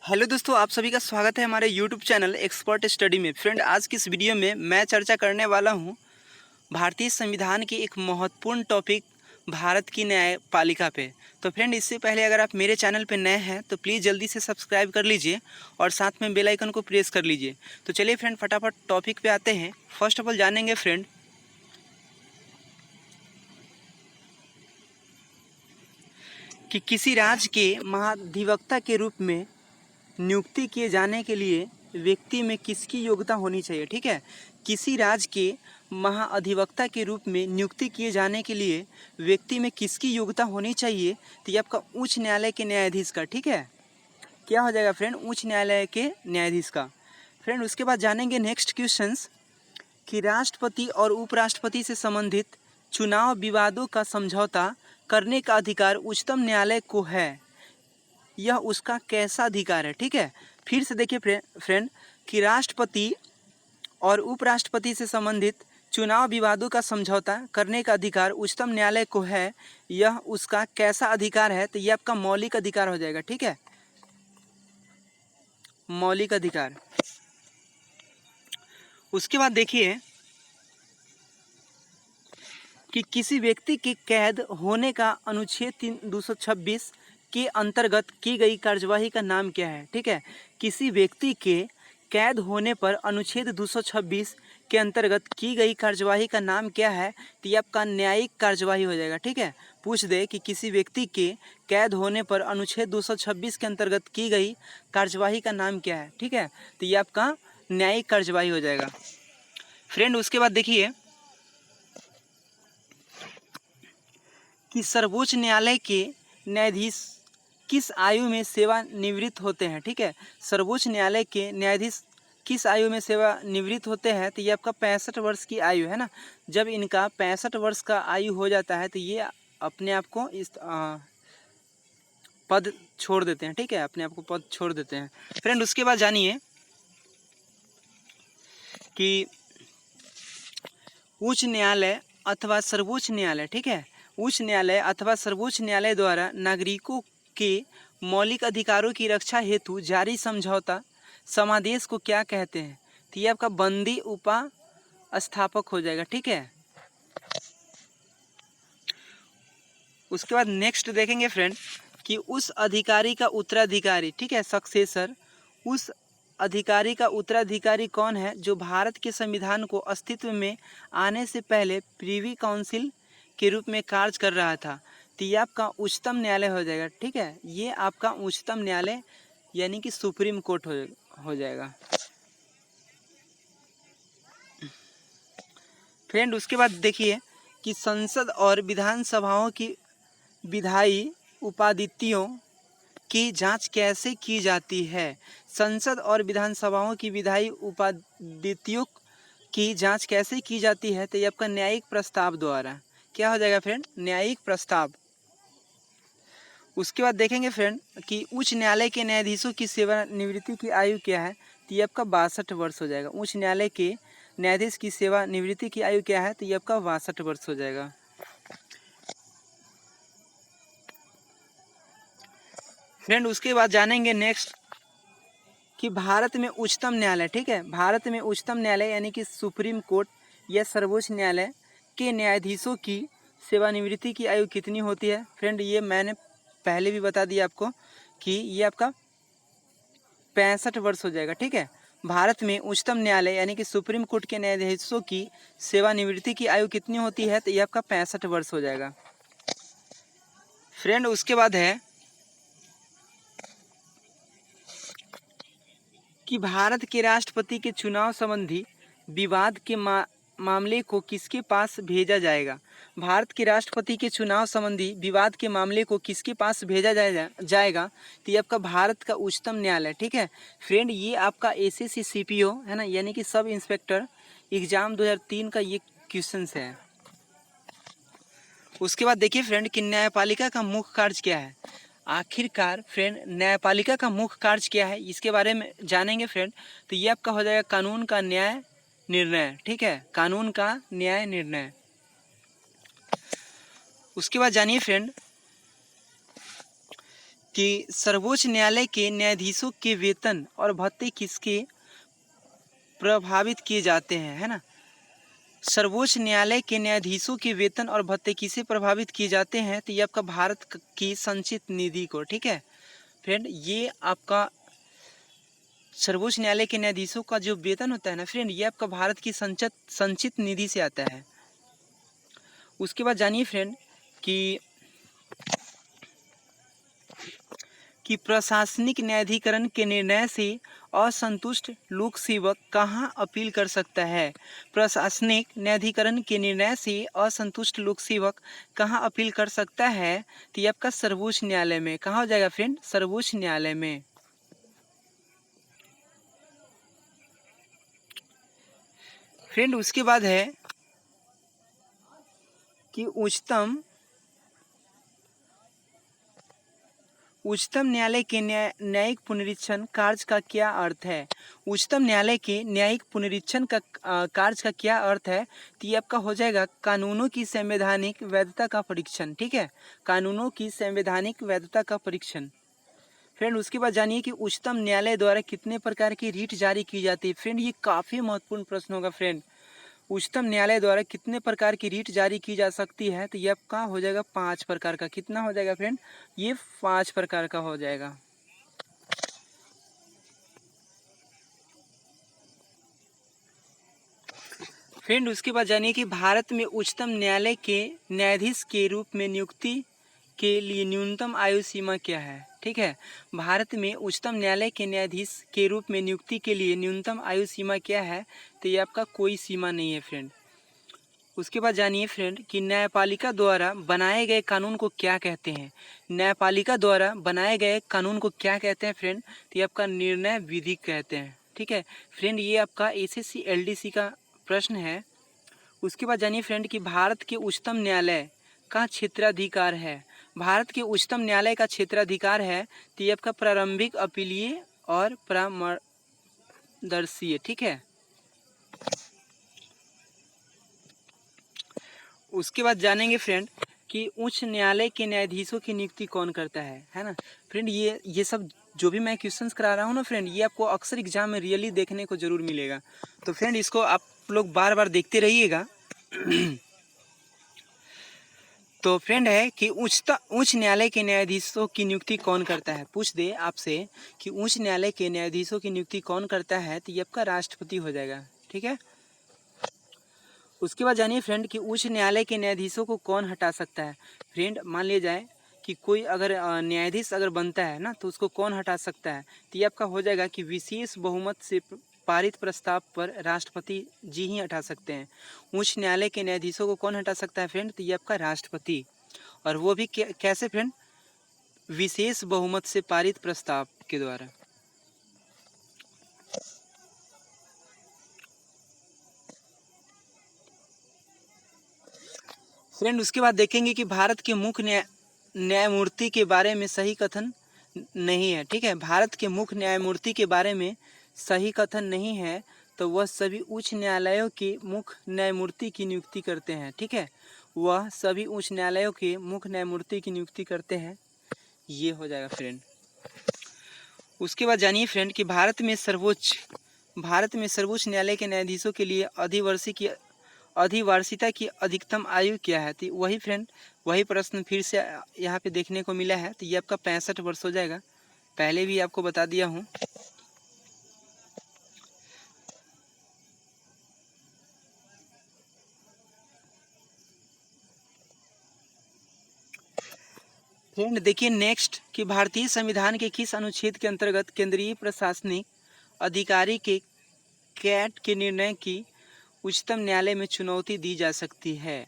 Hello दोस्तों, आप सभी का स्वागत है हमारे यूट्यूब चैनल एक्सपर्ट स्टडी में। फ्रेंड, आज की इस वीडियो में मैं चर्चा करने वाला हूं भारतीय संविधान की एक महत्वपूर्ण टॉपिक भारत की न्यायपालिका पे। तो फ्रेंड, इससे पहले अगर आप मेरे चैनल पे नए हैं तो प्लीज़ जल्दी से सब्सक्राइब कर लीजिए और साथ में बेल आइकन को प्रेस कर लीजिए। तो चलिए फ्रेंड, फटाफट टॉपिक पे आते हैं। फर्स्ट ऑफ ऑल जानेंगे फ्रेंड कि किसी राज्य के महाधिवक्ता के रूप में नियुक्ति किए जाने के लिए व्यक्ति में किसकी योग्यता होनी चाहिए। ठीक है, किसी राज्य के महाअधिवक्ता के रूप में नियुक्ति किए जाने के लिए व्यक्ति में किसकी योग्यता होनी चाहिए। तो ये आपका उच्च न्यायालय के न्यायाधीश का। ठीक है, क्या हो जाएगा फ्रेंड, उच्च न्यायालय के न्यायाधीश का। फ्रेंड, उसके बाद जानेंगे नेक्स्ट क्वेश्चंस कि राष्ट्रपति और उपराष्ट्रपति से संबंधित चुनाव विवादों का समझौता करने का अधिकार उच्चतम न्यायालय को है। यह उसका कैसा अधिकार है। ठीक है, फिर से देखिए फ्रेंड कि राष्ट्रपति और उपराष्ट्रपति से संबंधित चुनाव विवादों का समझौता करने का अधिकार उच्चतम न्यायालय को है। यह उसका कैसा अधिकार है। तो यह आपका मौलिक अधिकार हो जाएगा। ठीक है, मौलिक अधिकार। उसके बाद देखिए कि किसी व्यक्ति के कैद होने का अनुच्छेद 226 के अंतर्गत की गई कार्यवाही का नाम क्या है। ठीक है, किसी व्यक्ति के कैद होने पर अनुच्छेद 226 के अंतर्गत की गई कार्यवाही का नाम क्या है। तो ये आपका न्यायिक कार्यवाही हो जाएगा। ठीक है, पूछ दे कि किसी व्यक्ति के कैद होने पर अनुच्छेद 226 के अंतर्गत की गई कार्यवाही का नाम क्या है। ठीक है, तो ये आपका न्यायिक कार्यवाही हो जाएगा। फ्रेंड, उसके बाद देखिए कि सर्वोच्च न्यायालय के न्यायाधीश किस आयु में सेवानिवृत्त होते हैं। ठीक है, सर्वोच्च न्यायालय के न्यायाधीश किस आयु में सेवानिवृत्त होते हैं। तो ये आपका 65 वर्ष की आयु है ना। जब इनका 65 वर्ष का आयु हो जाता है तो ये अपने आप को इस पद छोड़ देते हैं। ठीक है, अपने आप को पद छोड़ देते हैं। फ्रेंड, उसके बाद जानिए कि उच्च न्यायालय अथवा सर्वोच्च न्यायालय, ठीक है, उच्च न्यायालय अथवा सर्वोच्च न्यायालय द्वारा नागरिकों के मौलिक अधिकारों की रक्षा हेतु जारी समझौता समादेश को क्या कहते हैं। तो ये आपका बंदी उपा स्थापक हो जाएगा। ठीक है, उसके बाद नेक्स्ट देखेंगे फ्रेंड कि उस अधिकारी का उत्तराधिकारी, ठीक है, सक्सेसर, उस अधिकारी का उत्तराधिकारी कौन है जो भारत के संविधान को अस्तित्व में आने से पहले प्रीवी काउंसिल के रूप में कार्य कर रहा था। तो ये आपका उच्चतम न्यायालय हो जाएगा। ठीक है, ये आपका उच्चतम न्यायालय यानी कि सुप्रीम कोर्ट हो जाएगा। फ्रेंड, उसके बाद देखिए कि संसद और विधानसभाओं की विधायी उपाधियों की जांच कैसे की जाती है। संसद और विधानसभाओं की विधायी उपाधियों की जांच कैसे की जाती है। तो ये आपका न्यायिक प्रस्ताव द्वारा। क्या हो जाएगा फ्रेंड, न्यायिक प्रस्ताव। उसके बाद देखेंगे फ्रेंड कि उच्च न्यायालय के न्यायाधीशों की सेवानिवृत्ति की आयु क्या है। तो ये आपका 62 वर्ष हो जाएगा। उच्च न्यायालय के न्यायाधीश की सेवानिवृत्ति की आयु क्या है। तो ये आपका 62 वर्ष हो जाएगा। फ्रेंड, उसके बाद जानेंगे नेक्स्ट कि भारत में उच्चतम न्यायालय, ठीक है, भारत में उच्चतम न्यायालय यानी कि सुप्रीम कोर्ट या सर्वोच्च न्यायालय के न्यायाधीशों की सेवानिवृत्ति की आयु कितनी होती है। फ्रेंड, ये मैंने पहले भी बता दिया आपको कि ये आपका 65 वर्ष हो जाएगा। ठीक है, भारत में उच्चतम न्यायालय यानी कि सुप्रीम कोर्ट के न्यायाधीशों की सेवानिवृत्ति की आयु कितनी होती है। तो ये आपका 65 वर्ष हो जाएगा। फ्रेंड, उसके बाद है कि भारत के राष्ट्रपति के चुनाव संबंधी विवाद के मामले को किसके पास भेजा जाएगा। भारत के राष्ट्रपति के चुनाव संबंधी विवाद के मामले को किसके पास भेजा जाएगा। तो ये आपका भारत का उच्चतम न्यायालय। ठीक है फ्रेंड, ये आपका एसएससी सीपीओ है ना, यानी कि सब इंस्पेक्टर एग्जाम 2003 का ये क्वेश्चन है। उसके बाद देखिए फ्रेंड कि न्यायपालिका का मुख्य कार्य क्या है। आखिरकार फ्रेंड, न्यायपालिका का मुख्य कार्य क्या है, इसके बारे में जानेंगे फ्रेंड। तो ये आपका हो जाएगा कानून का न्याय निर्णय। ठीक है, कानून का न्याय निर्णय। उसके बाद जानिए फ्रेंड कि सर्वोच्च न्यायालय के न्यायाधीशों के वेतन और भत्ते किसके प्रभावित किए जाते हैं, है ना। सर्वोच्च न्यायालय के न्यायाधीशों के वेतन और भत्ते किसे प्रभावित किए जाते हैं, तो ये आपका भारत की संचित निधि को, ठीक है फ्रेंड। ये आपका सर्वोच्च न्यायालय के न्यायाधीशों का जो वेतन होता है ना फ्रेंड, ये आपका भारत की संचित निधि से आता है। उसके बाद जानिए फ्रेंड कि प्रशासनिक न्यायाधिकरण के निर्णय से असंतुष्ट लोक सेवक कहाँ अपील कर सकता है। प्रशासनिक न्यायाधिकरण के निर्णय से असंतुष्ट लोक सेवक कहाँ अपील कर सकता है, तो ये आपका सर्वोच्च न्यायालय में। कहाँ हो जाएगा फ्रेंड, सर्वोच्च न्यायालय में। फ्रेंड उसके बाद है कि उच्चतम न्यायालय के न्यायिक पुनरीक्षण कार्य का क्या अर्थ है। उच्चतम न्यायालय के न्यायिक पुनरीक्षण का कार्य का क्या अर्थ है, तो ये आपका हो जाएगा कानूनों की संवैधानिक वैधता का परीक्षण, ठीक है, कानूनों की संवैधानिक वैधता का परीक्षण। फ्रेंड उसके बाद जानिए कि उच्चतम न्यायालय द्वारा कितने प्रकार की रीट जारी की जाती है। फ्रेंड ये काफ़ी महत्वपूर्ण प्रश्न होगा फ्रेंड। उच्चतम न्यायालय द्वारा कितने प्रकार की रीट जारी की जा सकती है, तो ये आपका हो जाएगा 5 प्रकार का। कितना हो जाएगा फ्रेंड, ये 5 प्रकार का हो जाएगा। फ्रेंड उसके बाद जानिए कि भारत में उच्चतम न्यायालय के न्यायाधीश के रूप में नियुक्ति के लिए न्यूनतम आयु सीमा क्या है, ठीक है। भारत में उच्चतम न्यायालय के न्यायाधीश के रूप में नियुक्ति के लिए न्यूनतम आयु सीमा क्या है, तो ये आपका कोई सीमा नहीं है फ्रेंड। उसके बाद जानिए फ्रेंड कि न्यायपालिका द्वारा बनाए गए कानून को क्या कहते हैं। न्यायपालिका द्वारा बनाए गए कानून को क्या कहते हैं फ्रेंड, तो ये आपका निर्णय विधि कहते हैं, ठीक है फ्रेंड। ये आपका एसएससी एलडीसी का प्रश्न है। उसके बाद जानिए फ्रेंड कि भारत के उच्चतम न्यायालय का क्षेत्राधिकार है। भारत के उच्चतम न्यायालय का क्षेत्राधिकार है, तो ये आपका प्रारंभिक अपीलीय और परामर्शदर्शीय, ठीक है। उसके बाद जानेंगे फ्रेंड कि उच्च न्यायालय के न्यायाधीशों की नियुक्ति कौन करता है ना फ्रेंड। ये सब जो भी मैं क्वेश्चंस करा रहा हूँ ना फ्रेंड, ये आपको अक्सर एग्जाम में रियली देखने को जरूर मिलेगा। तो फ्रेंड इसको आप लोग बार बार देखते रहिएगा। तो फ्रेंड है कि उच्च न्यायालय के न्यायाधीशों की नियुक्ति कौन करता है। पूछ दे आपसे कि उच्च न्यायालय के न्यायाधीशों की नियुक्ति कौन करता है, तो ये आपका राष्ट्रपति हो जाएगा, ठीक है। उसके बाद जानिए फ्रेंड कि उच्च न्यायालय के न्यायाधीशों को कौन हटा सकता है। फ्रेंड मान लिया जाए कि कोई अगर न्यायाधीश अगर बनता है ना, तो उसको कौन हटा सकता है, तो ये आपका हो जाएगा कि विशेष बहुमत से पारित प्रस्ताव पर राष्ट्रपति जी ही हटा सकते हैं। उच्च न्यायालय के न्यायाधीशों को कौन हटा सकता है फ्रेंड, तो ये आपका राष्ट्रपति, और वो भी कैसे फ्रेंड, विशेष बहुमत से पारित प्रस्ताव के द्वारा। फ्रेंड उसके बाद देखेंगे कि भारत के मुख्य न्यायमूर्ति के बारे में सही कथन नहीं है, ठीक है। भारत के मुख्य न्यायमूर्ति के बारे में सही कथन नहीं है, तो वह सभी उच्च न्यायालयों के मुख्य न्यायमूर्ति की नियुक्ति करते हैं, ठीक है। वह सभी उच्च न्यायालयों के मुख्य न्यायमूर्ति की नियुक्ति करते हैं, ये हो जाएगा फ्रेंड। उसके बाद जानिए फ्रेंड कि भारत में सर्वोच्च न्यायालय के न्यायाधीशों के लिए अधिवार्षिकता की अधिकतम आयु क्या है, तो वही फ्रेंड वही प्रश्न फिर से यहाँ पे देखने को मिला है, तो ये आपका 65 वर्ष हो जाएगा। पहले भी आपको बता दिया हूँ। फ्रेंड देखिए नेक्स्ट कि भारतीय संविधान के किस अनुच्छेद के अंतर्गत केंद्रीय प्रशासनिक अधिकारी के कैट के निर्णय की उच्चतम न्यायालय में चुनौती दी जा सकती है।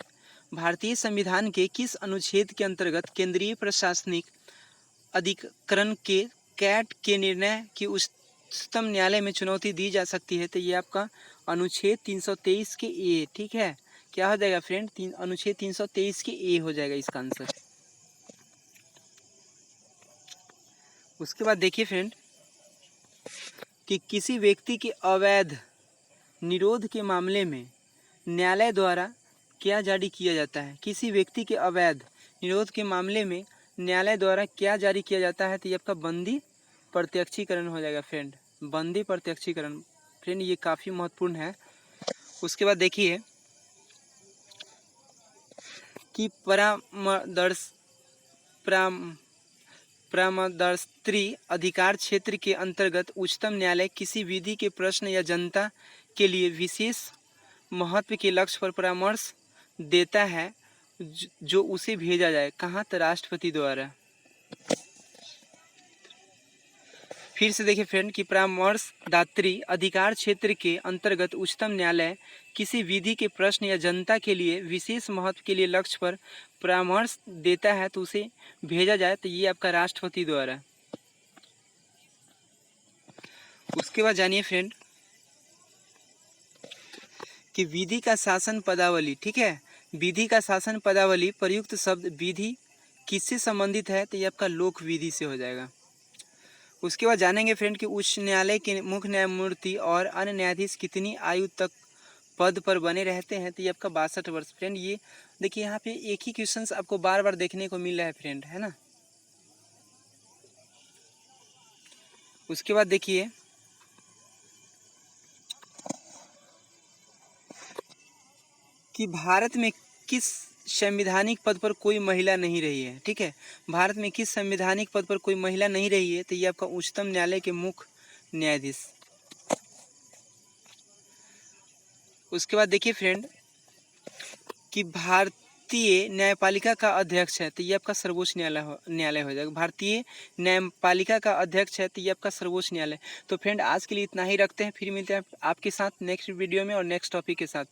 भारतीय संविधान के किस अनुच्छेद के अंतर्गत केंद्रीय प्रशासनिक अधिकरण के कैट के निर्णय की उच्चतम न्यायालय में चुनौती दी जा सकती है, तो ये आपका अनुच्छेद 323 के ए, ठीक है। क्या हो जाएगा फ्रेंड, अनुच्छेद 323 के ए हो जाएगा इसका आंसर। उसके बाद देखिए फ्रेंड कि किसी व्यक्ति के अवैध निरोध के मामले में न्यायालय द्वारा क्या जारी किया जाता है। किसी व्यक्ति के अवैध निरोध के मामले में न्यायालय द्वारा क्या जारी किया जाता है, तो ये आपका बंदी प्रत्यक्षीकरण हो जाएगा फ्रेंड, बंदी प्रत्यक्षीकरण। फ्रेंड ये काफ़ी महत्वपूर्ण है। उसके बाद देखिए कि परामर्शत्री अधिकार क्षेत्र के अंतर्गत उच्चतम न्यायालय किसी विधि के प्रश्न या जनता के लिए विशेष महत्व के लक्ष्य पर परामर्श देता है जो उसे भेजा जाए कहाँ, तो राष्ट्रपति द्वारा। फिर से देखिए फ्रेंड कि परामर्शदात्री अधिकार क्षेत्र के अंतर्गत उच्चतम न्यायालय किसी विधि के प्रश्न या जनता के लिए विशेष महत्व के लिए लक्ष्य पर परामर्श देता है तो उसे भेजा जाए, तो ये आपका राष्ट्रपति द्वारा। उसके बाद जानिए फ्रेंड कि विधि का शासन पदावली, ठीक है, विधि का शासन पदावली प्रयुक्त शब्द विधि किससे संबंधित है, तो ये आपका लोक विधि से हो जाएगा। उसके बाद जानेंगे फ्रेंड कि उच्च न्यायालय के मुख्य न्यायमूर्ति और अन्य न्यायाधीश कितनी आयु तक पद पर बने रहते हैं, तो ये आपका 62 वर्ष। फ्रेंड ये देखिए यहाँ पे एक ही क्वेश्चन आपको बार बार देखने को मिल रहा है फ्रेंड, है ना। उसके बाद देखिए कि भारत में किस संवैधानिक पद पर कोई महिला नहीं रही है, ठीक है, भारत में किस संवैधानिक पद पर कोई महिला नहीं रही है, तो ये आपका उच्चतम न्यायालय के मुख्य न्यायाधीश। उसके बाद देखिए फ्रेंड कि भारतीय न्यायपालिका का अध्यक्ष है, तो ये आपका सर्वोच्च न्यायालय हो जाएगा। भारतीय न्यायपालिका का अध्यक्ष है, तो ये आपका सर्वोच्च न्यायालय। तो फ्रेंड आज के लिए इतना ही रखते हैं, फिर मिलते हैं आपके साथ नेक्स्ट वीडियो में और नेक्स्ट टॉपिक के साथ।